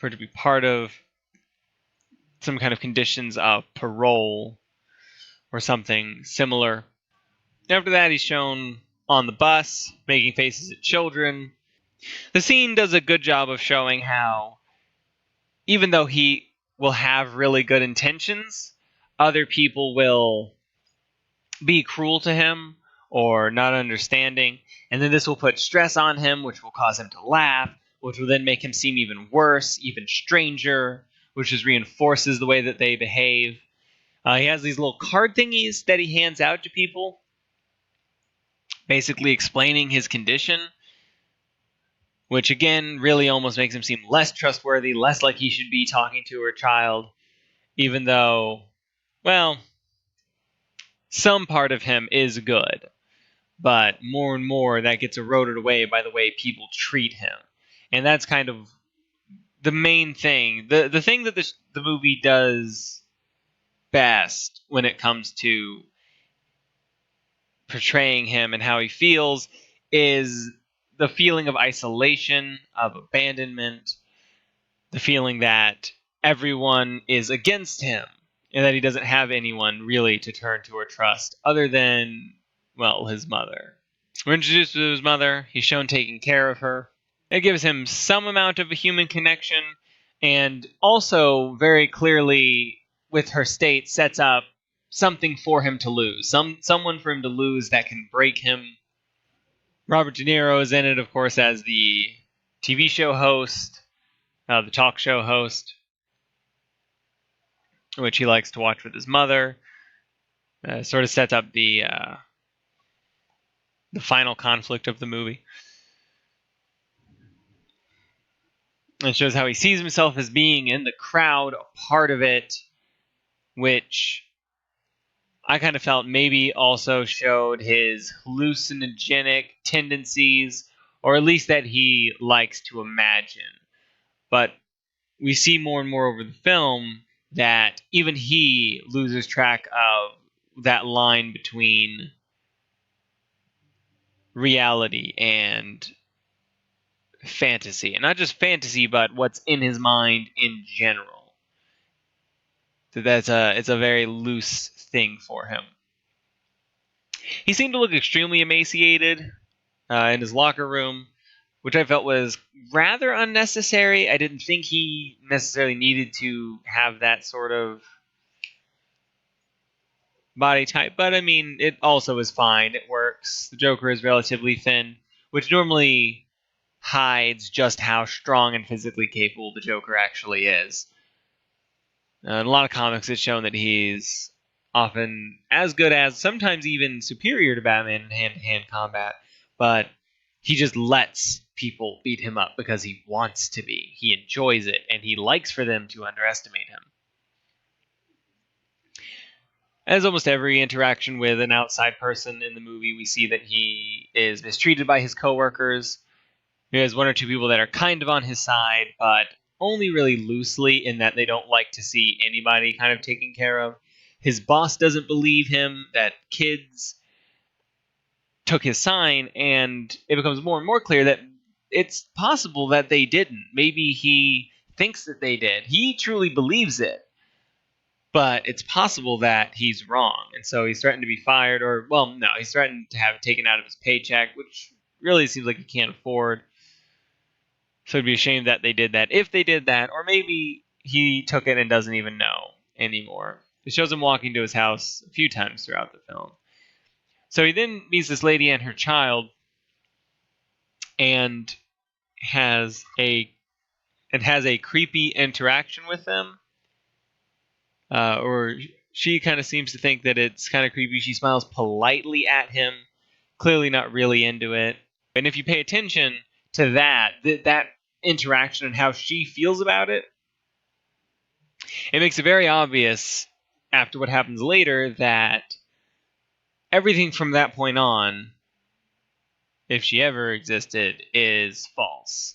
her to be part of some kind of conditions of parole or something similar. After that, he's shown on the bus, making faces at children. The scene does a good job of showing how, even though he will have really good intentions, other people will be cruel to him or not understanding, and then this will put stress on him, which will cause him to laugh, which will then make him seem even worse, even stranger, which just reinforces the way that they behave. He has these little card thingies that he hands out to people, basically explaining his condition, which again really almost makes him seem less trustworthy, less like he should be talking to her child, even though, well, some part of him is good, but more and more that gets eroded away by the way people treat him. And that's kind of the main thing. The thing that the movie does best when it comes to portraying him and how he feels is the feeling of isolation, of abandonment, the feeling that everyone is against him and that he doesn't have anyone really to turn to or trust other than, well, his mother. We're introduced to his mother. He's shown taking care of her. It gives him some amount of a human connection, and also very clearly with her state sets up something for him to lose, someone for him to lose that can break him. Robert De Niro is in it, of course, as the TV show host, the talk show host, which he likes to watch with his mother. Sort of sets up the final conflict of the movie. It shows how he sees himself as being in the crowd, a part of it, which I kind of felt maybe also showed his hallucinogenic tendencies, or at least that he likes to imagine. But we see more and more over the film that even he loses track of that line between reality and fantasy. And not just fantasy, but what's in his mind in general. So it's a very loose thing for him. He seemed to look extremely emaciated in his locker room, which I felt was rather unnecessary. I didn't think he necessarily needed to have that sort of body type, but I mean, it also is fine. It works. The Joker is relatively thin, which normally hides just how strong and physically capable the Joker actually is. In a lot of comics, it's shown that he's often as good as, sometimes even superior to Batman in hand-to-hand combat, but he just lets people beat him up because he wants to be. He enjoys it, and he likes for them to underestimate him. As almost every interaction with an outside person in the movie, we see that he is mistreated by his coworkers. He has one or two people that are kind of on his side, but only really loosely, in that they don't like to see anybody kind of taken care of. His boss doesn't believe him that kids took his sign, and it becomes more and more clear that it's possible that they didn't. Maybe he thinks that they did. He truly believes it, but it's possible that he's wrong. And so he's threatened to be fired, or, well, no, he's threatened to have it taken out of his paycheck, which really seems like he can't afford. So it'd be a shame that they did that, if they did that, or maybe he took it and doesn't even know anymore. It shows him walking to his house a few times throughout the film. So he then meets this lady and her child, and has a creepy interaction with them. Or she kind of seems to think that it's kind of creepy. She smiles politely at him, clearly not really into it. And if you pay attention to that interaction and how she feels about it, it makes it very obvious after what happens later that everything from that point on, if she ever existed, is false.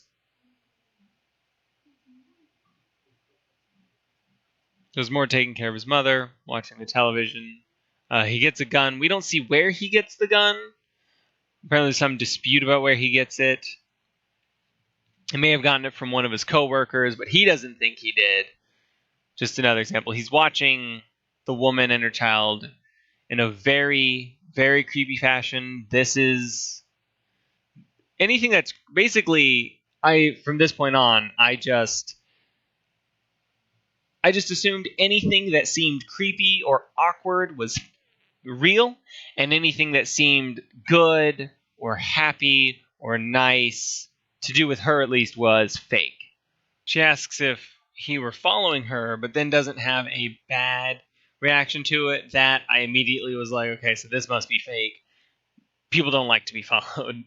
There's more taking care of his mother, watching the television. He gets a gun. We don't see where he gets the gun. Apparently there's some dispute about where he gets it. He may have gotten it from one of his coworkers, but he doesn't think he did. Just another example. He's watching the woman and her child in a very, very creepy fashion. This is anything that's basically, from this point on, I just assumed anything that seemed creepy or awkward was real, and anything that seemed good or happy or nice, to do with her at least, was fake. She asks if he were following her, but then doesn't have a bad reaction to it. That I immediately was like, okay, so this must be fake. People don't like to be followed.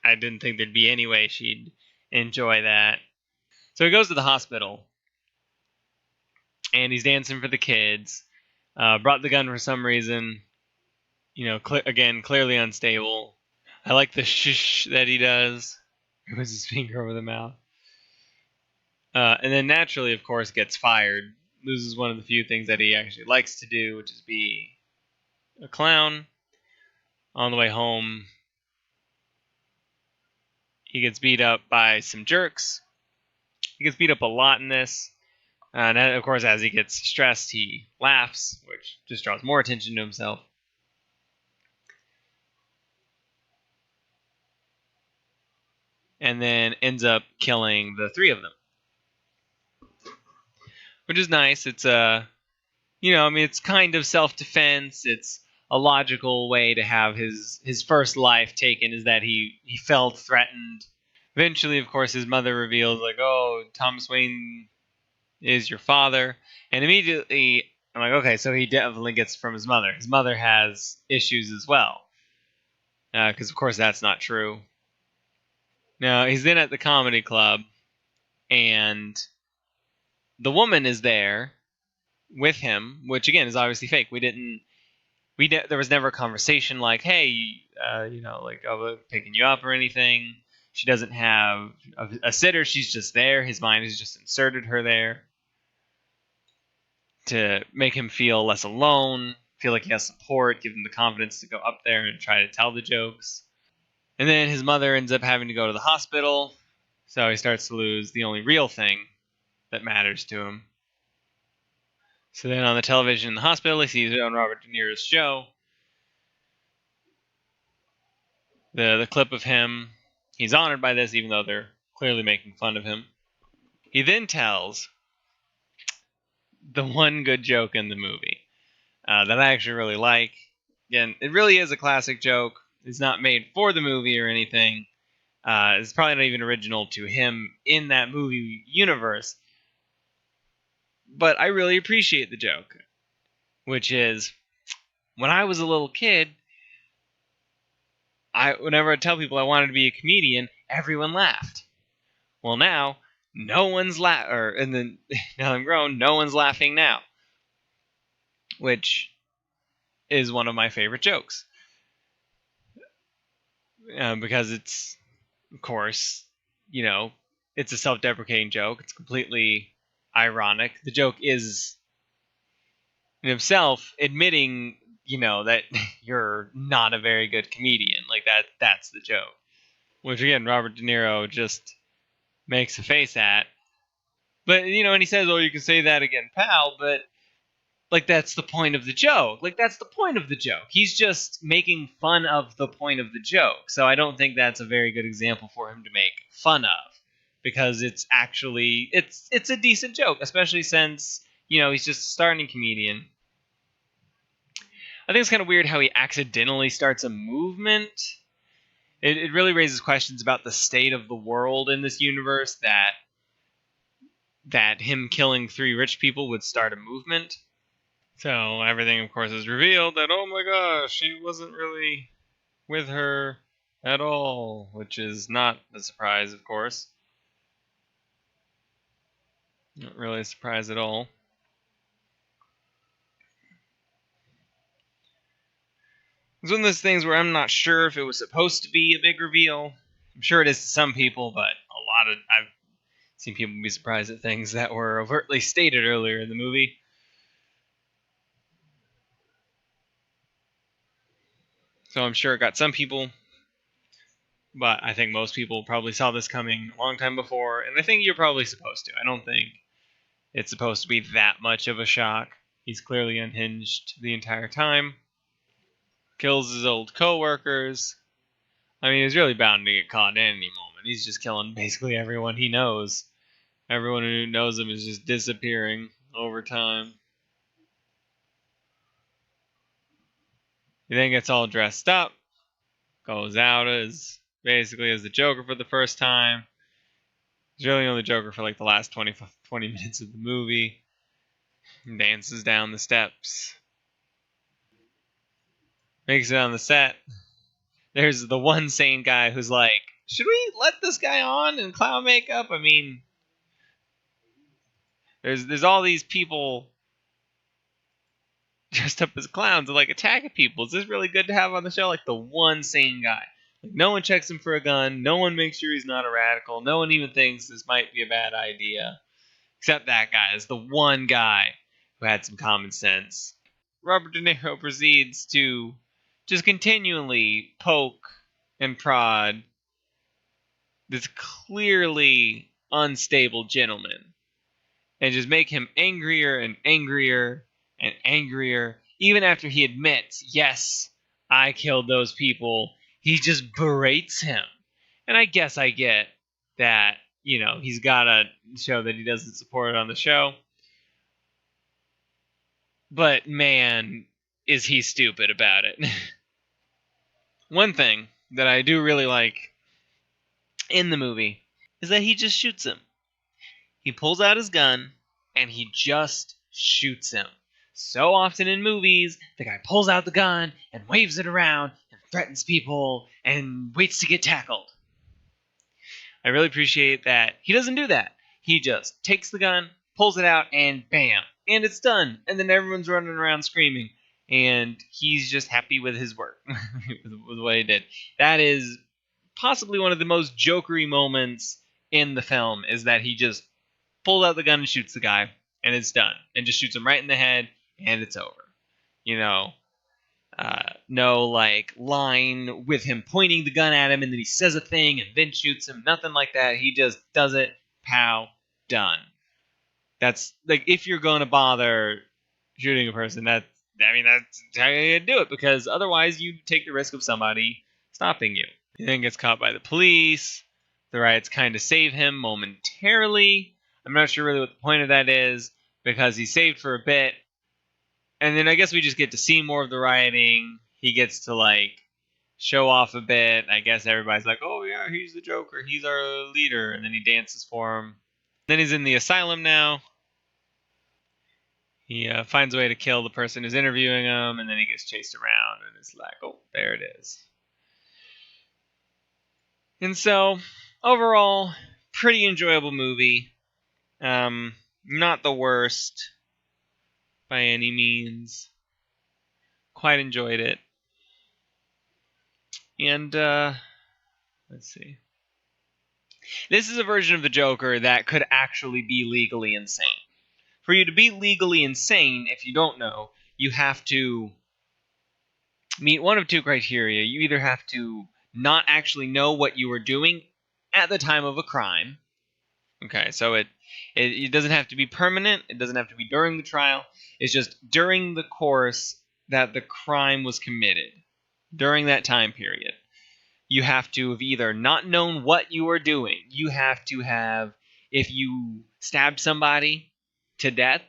I didn't think there'd be any way she'd enjoy that. So he goes to the hospital, and he's dancing for the kids. Brought the gun for some reason. Again, clearly unstable. I like the shh that he does. He puts his finger over the mouth. And then naturally, of course, gets fired. Loses one of the few things that he actually likes to do, which is be a clown. On the way home, he gets beat up by some jerks. He gets beat up a lot in this. And of course, as he gets stressed, he laughs, which just draws more attention to himself. And then ends up killing the three of them, which is nice. It's it's kind of self-defense. It's a logical way to have his first life taken, is that he felt threatened. Eventually, of course, his mother reveals, like, oh, Thomas Wayne is your father. And immediately, I'm like, okay, so he definitely gets it from his mother. His mother has issues as well. Because, of course, that's not true. Now, he's then at the comedy club, and the woman is there with him, which, again, is obviously fake. There was never a conversation like, hey, like, oh, picking you up or anything. She doesn't have a sitter. She's just there. His mind has just inserted her there to make him feel less alone, feel like he has support, give him the confidence to go up there and try to tell the jokes. And then his mother ends up having to go to the hospital, so he starts to lose the only real thing that matters to him. So then on the television in the hospital, he sees on Robert De Niro's show the clip of him. He's honored by this, even though they're clearly making fun of him. He then tells the one good joke in the movie that I actually really like. Again, it really is a classic joke. It's not made for the movie or anything. It's probably not even original to him in that movie universe. But I really appreciate the joke, which is, when I was a little kid, whenever I tell people I wanted to be a comedian, everyone laughed. Well, now no one's and then now I'm grown, no one's laughing now, which is one of my favorite jokes, because it's, of course, it's a self-deprecating joke. It's completely ironic. The joke is in himself admitting, that you're not a very good comedian. Like that's the joke. Which, again, Robert De Niro just makes a face at. But, and he says, oh, you can say that again, pal, but, like, that's the point of the joke. Like, that's the point of the joke. He's just making fun of the point of the joke. So I don't think that's a very good example for him to make fun of, because it's actually, it's a decent joke, especially since, he's just a starting comedian. I think it's kind of weird how he accidentally starts a movement. It really raises questions about the state of the world in this universe that him killing 3 rich people would start a movement. So everything, of course, is revealed that, oh my gosh, he wasn't really with her at all, which is not a surprise, of course. Not really a surprise at all. It's one of those things where I'm not sure if it was supposed to be a big reveal. I'm sure it is to some people, but I've seen people be surprised at things that were overtly stated earlier in the movie. So I'm sure it got some people, but I think most people probably saw this coming a long time before, and I think you're probably supposed to. I don't think it's supposed to be that much of a shock. He's clearly unhinged the entire time. Kills his old co-workers. I mean, he's really bound to get caught at any moment. He's just killing basically everyone he knows. Everyone who knows him is just disappearing over time. He then gets all dressed up, goes out as basically as the Joker for the first time. He's really only the Joker for like the last 20 minutes of the movie. He dances down the steps. Makes it on the set. There's the one sane guy who's like, should we let this guy on in clown makeup? I mean, there's all these people dressed up as clowns and like attacking people. Is this really good to have on the show? Like the one sane guy. Like no one checks him for a gun. No one makes sure he's not a radical. No one even thinks this might be a bad idea. Except that guy is the one guy who had some common sense. Robert De Niro proceeds to just continually poke and prod this clearly unstable gentleman and just make him angrier and angrier and angrier. Even after he admits, yes, I killed those people, he just berates him. And I guess I get that, he's got to show that he doesn't support it on the show. But man, is he stupid about it. One thing that I do really like in the movie is that he just shoots him. He pulls out his gun and he just shoots him. So often in movies, the guy pulls out the gun and waves it around and threatens people and waits to get tackled. I really appreciate that he doesn't do that. He just takes the gun, pulls it out, and bam, and it's done. And then everyone's running around screaming, and he's just happy with his work, with what he did. That is possibly one of the most jokery moments in the film, is that he just pulls out the gun and shoots the guy, and it's done. And just shoots him right in the head, and it's over. No like line with him pointing the gun at him and then he says a thing and then shoots him. Nothing like that. He just does it. Pow. Done. That's like, if you're going to bother shooting a person, that's how you do it, because otherwise you take the risk of somebody stopping you. He then gets caught by the police. The riots kind of save him momentarily. I'm not sure really what the point of that is, because he's saved for a bit. And then I guess we just get to see more of the rioting. He gets to, like, show off a bit. I guess everybody's like, oh, yeah, he's the Joker. He's our leader. And then he dances for him. Then he's in the asylum now. He finds a way to kill the person who's interviewing him. And then he gets chased around. And it's like, oh, there it is. And so, overall, pretty enjoyable movie. Not the worst by any means. Quite enjoyed it. And, let's see. This is a version of the Joker that could actually be legally insane. For you to be legally insane, if you don't know, you have to meet one of 2 criteria. You either have to not actually know what you were doing at the time of a crime. Okay, so it doesn't have to be permanent. It doesn't have to be during the trial. It's just during the course that the crime was committed. During that time period. You have to have either not known what you were doing. You have to have, if you stabbed somebody to death,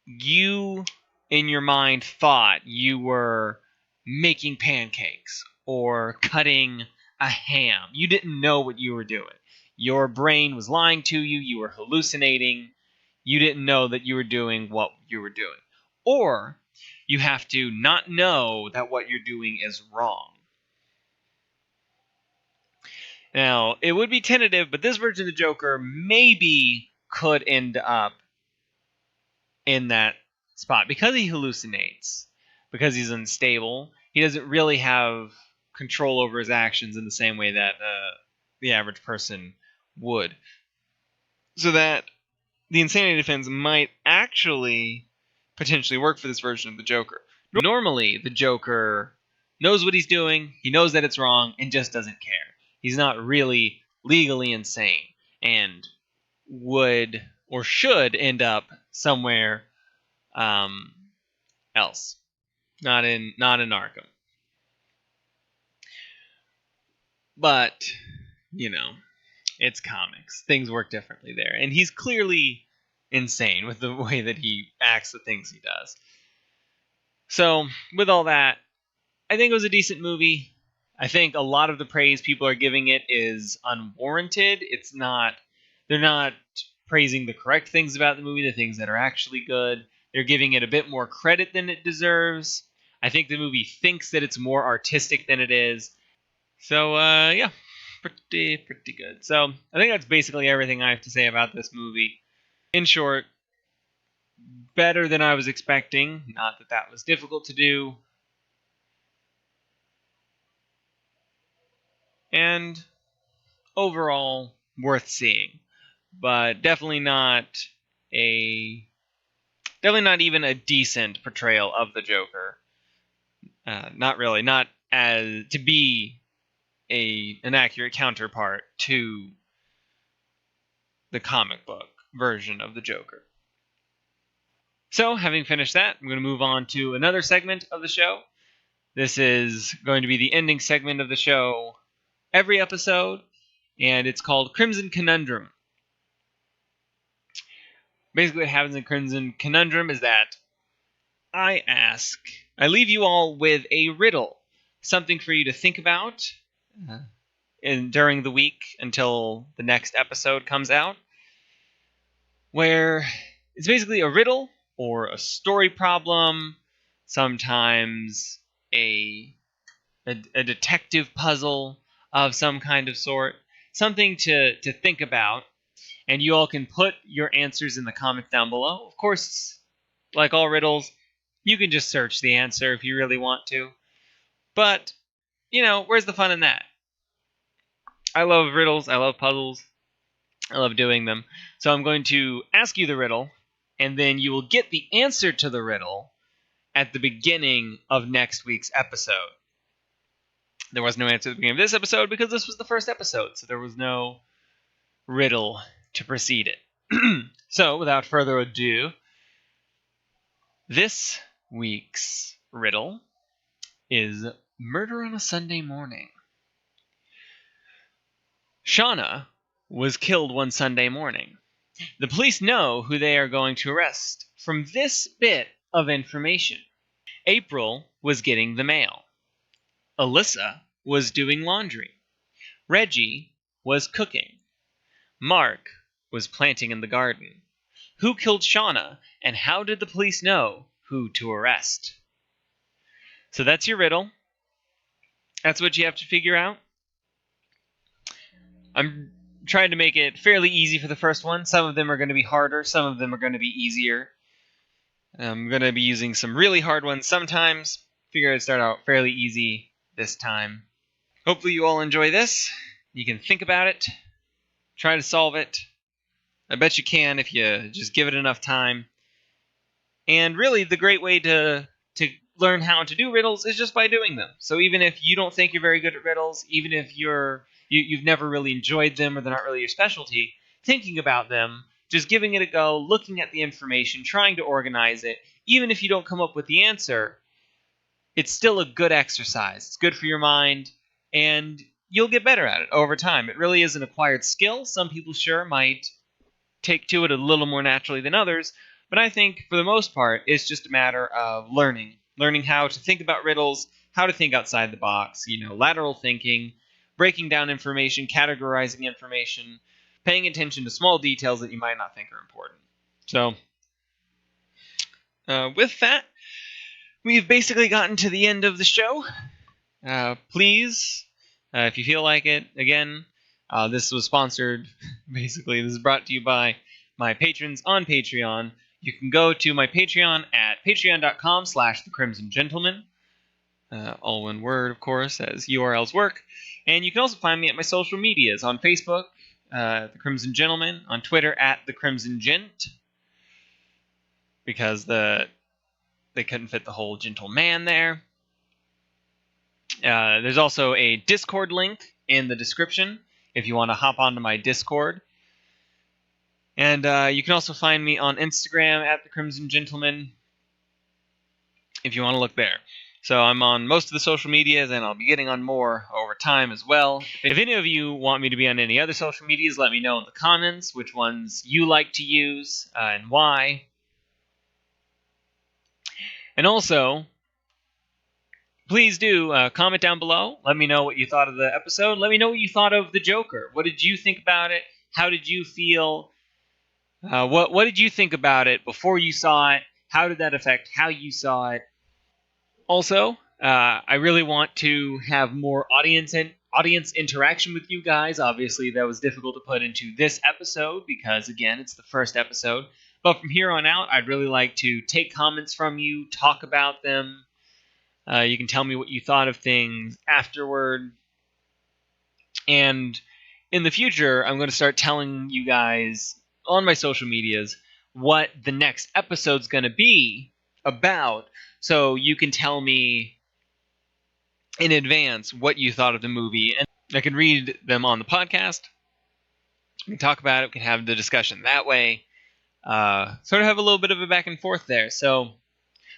you in your mind thought you were making pancakes or cutting a ham. You didn't know what you were doing. Your brain was lying to you. You were hallucinating. You didn't know that you were doing what you were doing. Or you have to not know that what you're doing is wrong. Now, it would be tentative, but this version of the Joker maybe could end up in that spot because he hallucinates, because he's unstable. He doesn't really have control over his actions in the same way that the average person would. So that the insanity defense might actually potentially work for this version of the Joker. Normally, the Joker knows what he's doing, he knows that it's wrong, and just doesn't care. He's not really legally insane and would or should end up somewhere else, not in Arkham. But it's comics. Things work differently there, and he's clearly insane with the way that he acts, the things he does. So, with all that, I think it was a decent movie. I think a lot of the praise people are giving it is unwarranted. They're not praising the correct things about the movie, the things that are actually good. They're giving it a bit more credit than it deserves. I think the movie thinks that it's more artistic than it is. So, yeah, pretty good. So, I think that's basically everything I have to say about this movie. In short, better than I was expecting. Not that that was difficult to do. And overall, worth seeing. But definitely not even a decent portrayal of the Joker. Not really. Not as to be an accurate counterpart to the comic book version of the Joker. So, having finished that, I'm going to move on to another segment of the show. This is going to be the ending segment of the show every episode, and it's called Crimson Conundrum. Basically, what happens in Crimson Conundrum is that I leave you all with a riddle, something for you to think about during the week until the next episode comes out, where it's basically a riddle or a story problem, sometimes a detective puzzle of some kind of sort, something to think about, and you all can put your answers in the comments down below. Of course, like all riddles, you can just search the answer if you really want to. But, where's the fun in that? I love riddles, I love puzzles, I love doing them. So I'm going to ask you the riddle, and then you will get the answer to the riddle at the beginning of next week's episode. There was no answer at the beginning of this episode because this was the first episode, so there was no riddle to precede it. So, without further ado, this week's riddle is Murder on a Sunday Morning. Shauna was killed one Sunday morning. The police know who they are going to arrest from this bit of information. April was getting the mail. Alyssa was doing laundry. Reggie was cooking. Mark was planting in the garden. Who killed Shauna, and how did the police know who to arrest? So that's your riddle. That's what you have to figure out. I'm trying to make it fairly easy for the first one. Some of them are going to be harder. Some of them are going to be easier. I'm going to be using some really hard ones sometimes. Figure I'd start out fairly easy this time. Hopefully you all enjoy this. You can think about it. Try to solve it. I bet you can if you just give it enough time. And really, the great way to learn how to do riddles is just by doing them. So even if you don't think you're very good at riddles, even if you've never really enjoyed them or they're not really your specialty, thinking about them, just giving it a go, looking at the information, trying to organize it, even if you don't come up with the answer, it's still a good exercise. It's good for your mind, and you'll get better at it over time. It really is an acquired skill. Some people sure might take to it a little more naturally than others, But I think, for the most part, it's just a matter of learning how to think about riddles, how to think outside the box, lateral thinking, breaking down information, categorizing information, paying attention to small details that you might not think are important. So, with that, we've basically gotten to the end of the show. Please, if you feel like it, again, this was sponsored, basically, this is brought to you by my patrons on Patreon. You can go to my Patreon at patreon.com/thecrimsongentleman, all one word, of course, as URLs work. And you can also find me at my social medias on Facebook, The Crimson Gentleman, on Twitter at The Crimson Gent, because they couldn't fit the whole gentleman there. There's also a Discord link in the description if you want to hop onto my Discord. And you can also find me on Instagram at The Crimson Gentleman if you want to look there. So I'm on most of the social medias, and I'll be getting on more over time as well. If any of you want me to be on any other social medias, let me know in the comments which ones you like to use and why. And also, please do comment down below. Let me know what you thought of the episode. Let me know what you thought of the Joker. What did you think about it? How did you feel? What did you think about it before you saw it? How did that affect how you saw it? Also, I really want to have more audience interaction with you guys. Obviously, that was difficult to put into this episode because, again, it's the first episode. But from here on out, I'd really like to take comments from you, talk about them. You can tell me what you thought of things afterward. And in the future, I'm going to start telling you guys on my social medias what the next episode's going to be about, so you can tell me in advance what you thought of the movie, and I can read them on the podcast. We can talk about it. We can have the discussion that way. Sort of have a little bit of a back and forth there. So,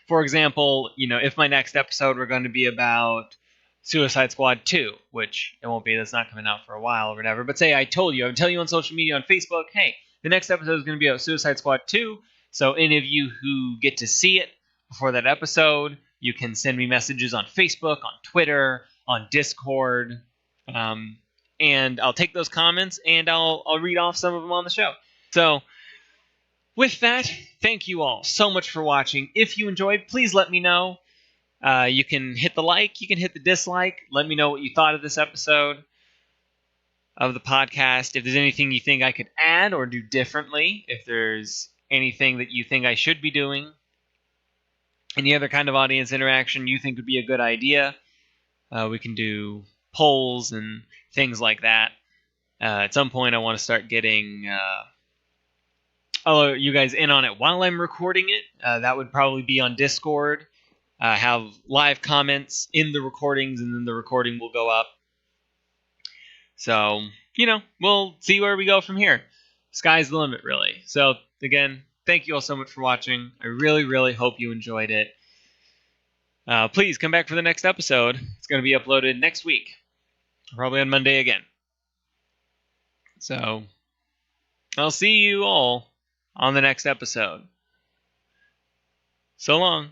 for example, if my next episode were going to be about Suicide Squad 2, which it won't be, that's not coming out for a while or whatever, but say I would tell you on social media, on Facebook, hey, the next episode is going to be about Suicide Squad 2, so any of you who get to see it before that episode, you can send me messages on Facebook, on Twitter, on Discord, and I'll take those comments and I'll read off some of them on the show. So, with that, thank you all so much for watching. If you enjoyed, please let me know. You can hit the like, you can hit the dislike. Let me know what you thought of this episode of the podcast. If there's anything you think I could add or do differently, if there's anything that you think I should be doing, any other kind of audience interaction you think would be a good idea, we can do polls and things like that. At some point, I want to start getting you guys in on it while I'm recording it. That would probably be on Discord. Have live comments in the recordings, and then the recording will go up. So, we'll see where we go from here. Sky's the limit, really. So, again, thank you all so much for watching. I really, really hope you enjoyed it. Please come back for the next episode. It's going to be uploaded next week. Probably on Monday again. So, I'll see you all on the next episode. So long.